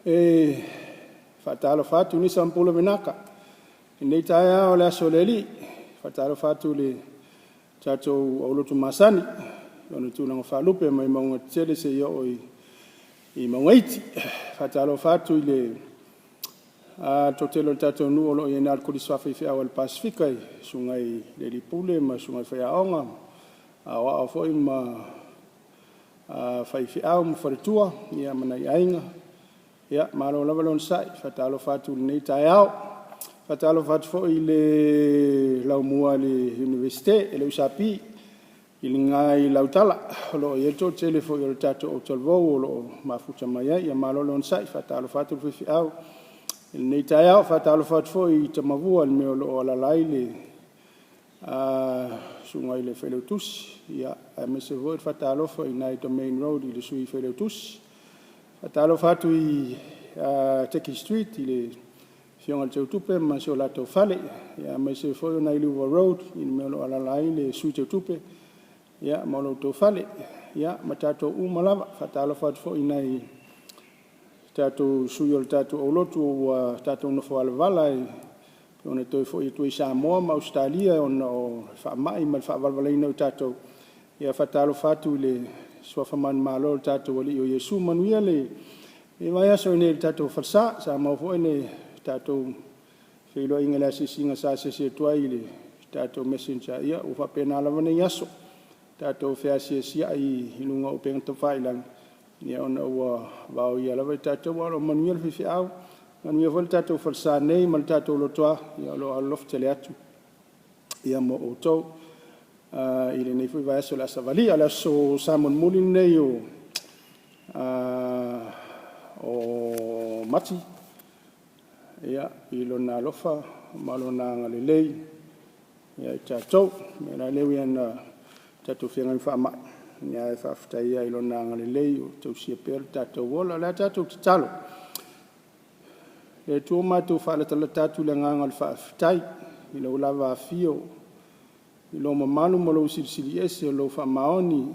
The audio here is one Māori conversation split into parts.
e fatalo fatu ni sampula menaka nei taia o le aso le li fatalo fatu le tato o lotu masani ona tu nang falupe mai maunga tele se yo i maungaiti fatalo fatu le totelo tato nu o lo i nal kodi swafi fi awal pasifika sungai le lipule ma sungai whaiaonga a foi ma fai fi au ma wharetua ia mana i ainga ia malo lava lon sai fatalo fatu nei taiao fatalo fatu fo i le laumua le universite e le usapi i le ngai lautala lo i to tele fo i le tato o tolvo lo mafuta mai ia malo lon sai fatalo fatu fi au nei taiao fatalo fatu fo i tamavua le meo lo ala laile sungai le Feleutus ia me se voi fatalo fo i nai to main road i le sui Feleutus fatalo fatu i Teki Street i le fionga le Teutupe ma se o lato fale ia me se foi nai Luva Road i le meo lo ala laile le sui Teutupe ia ma lo to fale ia ma tato umalava fatalo fatu fo i nai tato sui o le tato o lotu o tato no fo alavala ona toi fo i tui Samoa ma Australia ona o whaamai ma whaavalwalaina o tato ia whatalo fatu le swafaman malo o tato wali o Yesu manuia le e mai aso ne tato farsa sa mo fo ne tato filo inga la sisinga sa se tuai le tato messenger ia o fa pena la vane yaso tato fe sia i lunga o penga to failan ia ona wa va ia la tato wa manuia fi au manuia vol tato farsa nei mal tato lo toa ia lo alof tele atu ia mo o to ile nei fu va so la savali ala so Simon Mulin nei o mati ia ilo na lofa malo na ngalelei ia tato me na lewi ana tato fianga fa ma ia fa fta ia ilo na ngalelei o to sia per tato wola la tato talo e tu matu fa la tatu le ngal fa ftai i lo lava fio i lo mamanu mo lo siri ese lo fa maoni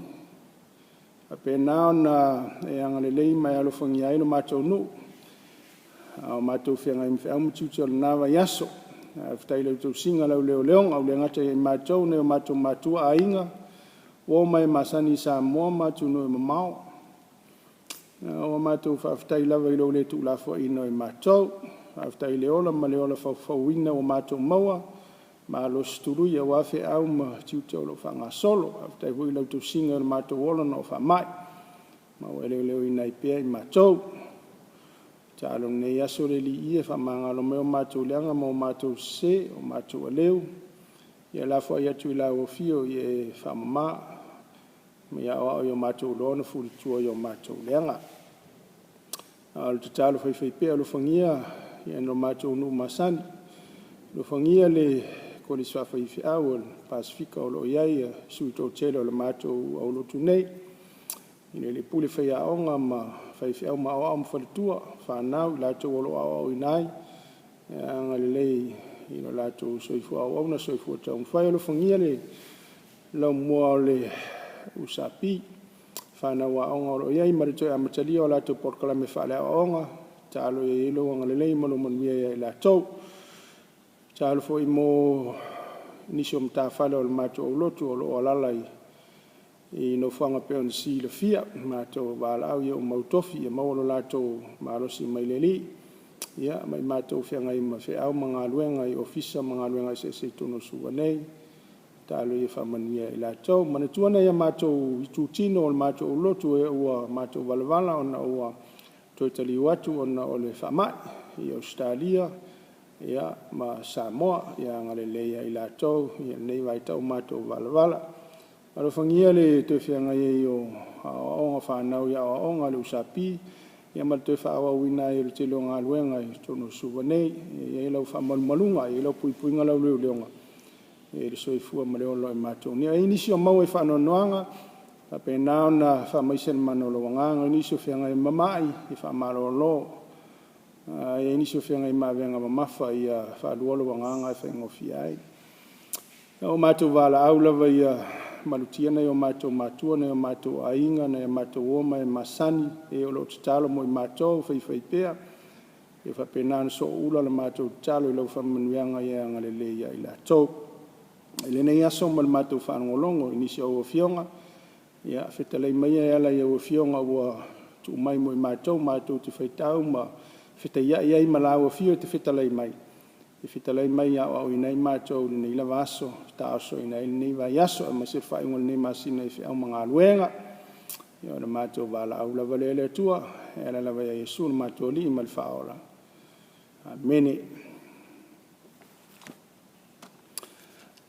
apena na e angale lei mai alo fongi ai lo mato nu a mato fianga im fa mututo na va yaso ftai lo tu singa lo leong au le ngata i mato ne mato ainga o mai masani sa mo mato no mamau o mato fa ftai lava i lo le tu la fo i no mato aftai le ola ma le ola fa wina o mato maua ma lo sturu ia wa fe au ma tuto lo fa nga solo aftai voi lo tu singa o mato ola no fa mai ma wele le ina i pe i mato talo ne ya so le li ia fa manga lo me o mato le anga mo mato se o mato leu ia la fo ia tu la o fio ia fa ma ia o yo mato lo no fu tu yo mato le anga al talo foi pe lo fangia ia no mato no masani lo fangia le ko li swa foi awol pasifika o lo ia su to chelo lo mato o lo tunei ine le pule foi a onga ma foi au ma o am foi tua fa na la to lo o inai anga le ino la to so fu o na so fu to foi lo fangia le lo mo le usapi fana wa onga o ia i marito a matali o la to porkala me fa le onga talo e lo nga le mo mo mia la to talo fo i mo ni som ta fa lo mato lo to lo la lai e no fanga pe on si le fia mato va la o mo tofi e mo lo la to ma lo si mai leli ia mai mato fe ngai ma fe au manga luenga i ofisa manga luenga se to no su nei talo e fa mania la to mana tuana ia mato i tu tino o mato lo to e o mato valvala ona o totally watu ona o le whamai i Australia ia ma Samoa ia ngale leia i la tau ia nei vai tau mato valvala alo fangia le te whianga i o onga whanau ia o onga le usapi ia ma te whawa wina i te longa luenga i tono suwa nei ia i lau whamalmalunga i lau puipuinga lau leo leonga e le soifua ma leo loi mato nia inisi o mau e whanonoanga pe na na fa mai sen manolo wanga ni so fianga i mamai i fa malolo e ni so fianga i mavenga mafa ia fa luolo wanga fa ngofia ai o mato vala au lava ia malutia nei o mātou matua, nei o mātou ainga, nei o mātou oma e masani, e o lo talo mo i mātou, whai pēa, e whapena so ula la mātou talo i lau whamanuanga i anga le leia i la tau. E le nei aso ma le mātou whanongolongo, inisi au o fionga, ia whetalei mai e ala i au o fionga ua tu mai mo i mātou te whaitau, ma whetaiai ai ma la au o fio te whetalei mai. Te whetalei mai au i nei mātou ni nei lava aso, ta aso i nei vai aso, ma se whaingo nei masina i whiau mga aluenga. Ia na mātou wala au lava le tua, e ala lava ia Yesu na mātou li i mal whaola. Amene.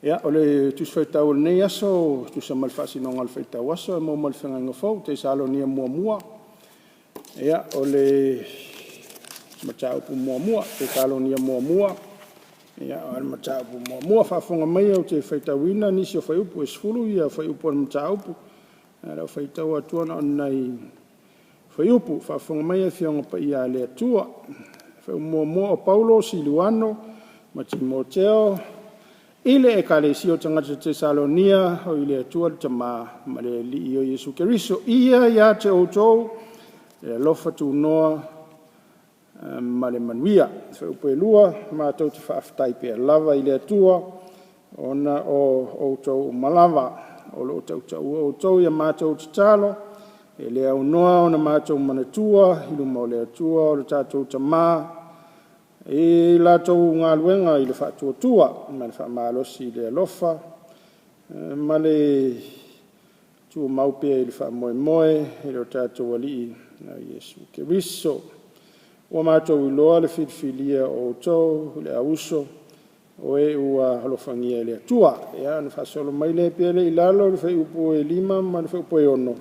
Ia, ole tus whaitau nei aso, tus a mal whasinonga al whaitau aso, e mo mal whenganga fau, te Salonia mua. Ia, ole mataupu mua, te Salonia mua. Ia, ole mataupu mua, whafonga mai au te whaitauina, nisi o whaiupu e sfulu, ia whaiupu al mataupu. Ia, whaitau atuana onai whaiupu, whafonga mai e whionga pa ia le atua. Mua o Paulo, Siluano, ma Timoteo, ile e kalesi o tangata te Salonia, o ile atua te ma le li o Yesu Keriso, ia te outou, e lofa tu noa, ma le manuia, whaupu e lua, ma tau te whaaftai pe lava ile atua, ona o outou malava, o lo tau outou ia ma tau te talo, e le au noa o na mātou manatua, ilu mau le atua, o le tātou tamā, e la tau ngā luenga i le whaatua tua, ma le whaamalosi le alofa, ma le tua maupea i le whaamoe, e le o tātou alii na Yesu Keriso. Ua mātou i loa le whitwhilia o tau, le auso, o e ua halofangia le atua, e a na whaasolo mai le pele i lalo, le whaiupo e 5, ma le whaiupo e 1.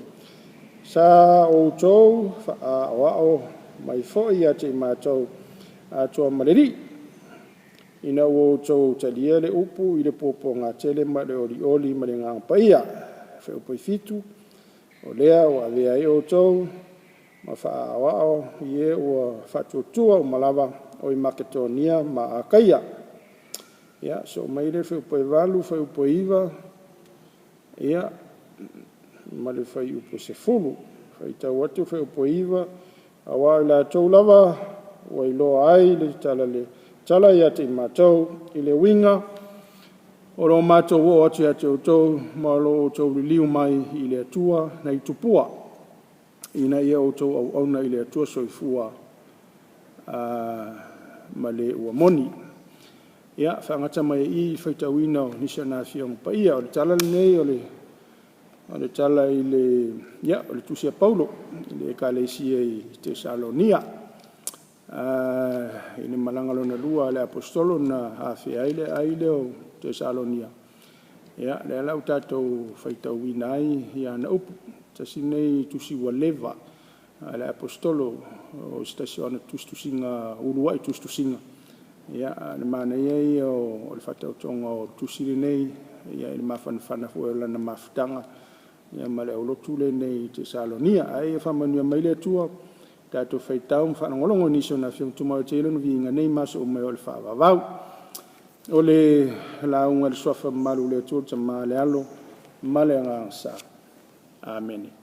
Sa o tau wa'ao mai fo'i a te mātou a toa maleri. Ina o tau talia le upu i le popo ngā tele ma le oli ma le ngā paia. Wheu poi fitu o lea o avea i o tau ma wa'ao i e o whatuatua o malava o i Maketonia ma a kaia. Ia, so mai le wheu poi walu, wheu poi iwa. Ia, ma le whai upo se fulu, whai tau atu whai upo iwa, a wai la tau lava, wai loa ai, le tala i ate i mātou, i le winga, o lo mātou o atu ate o tau, ma lo o tau liu mai i le atua, na i tupua, ina ia o tau au auna i le atua soifua, ma le ua moni. Ia, whangata mai i whai tau ina o nisa nā whiong pa ia, o le tala nei o le tala i le tusia Paulo, i le ekalesia i te Salonia. I le malangalo na lua le apostolo na hafi aile o te Salonia. Ia, le alau tātou whaitau wina ai, ia na upu, tasi nei tusi wa leva, le apostolo o stasiona tustusinga, urua i tustusinga. Ia, le mana iei o le whatau tonga o tusiri nei, ia i le mawhanawhana fuela na mawhtanga, ia ma le aulotu le nei te Salonia, ai e whamanua mai le atua, tātou whaitau mwhanangolongo niso na whiong tumau te ilonu vinga nei maso o mai o le whawawau. O le launga le swafa malu le atua ta ma le alo, ma le angangsa. Amen.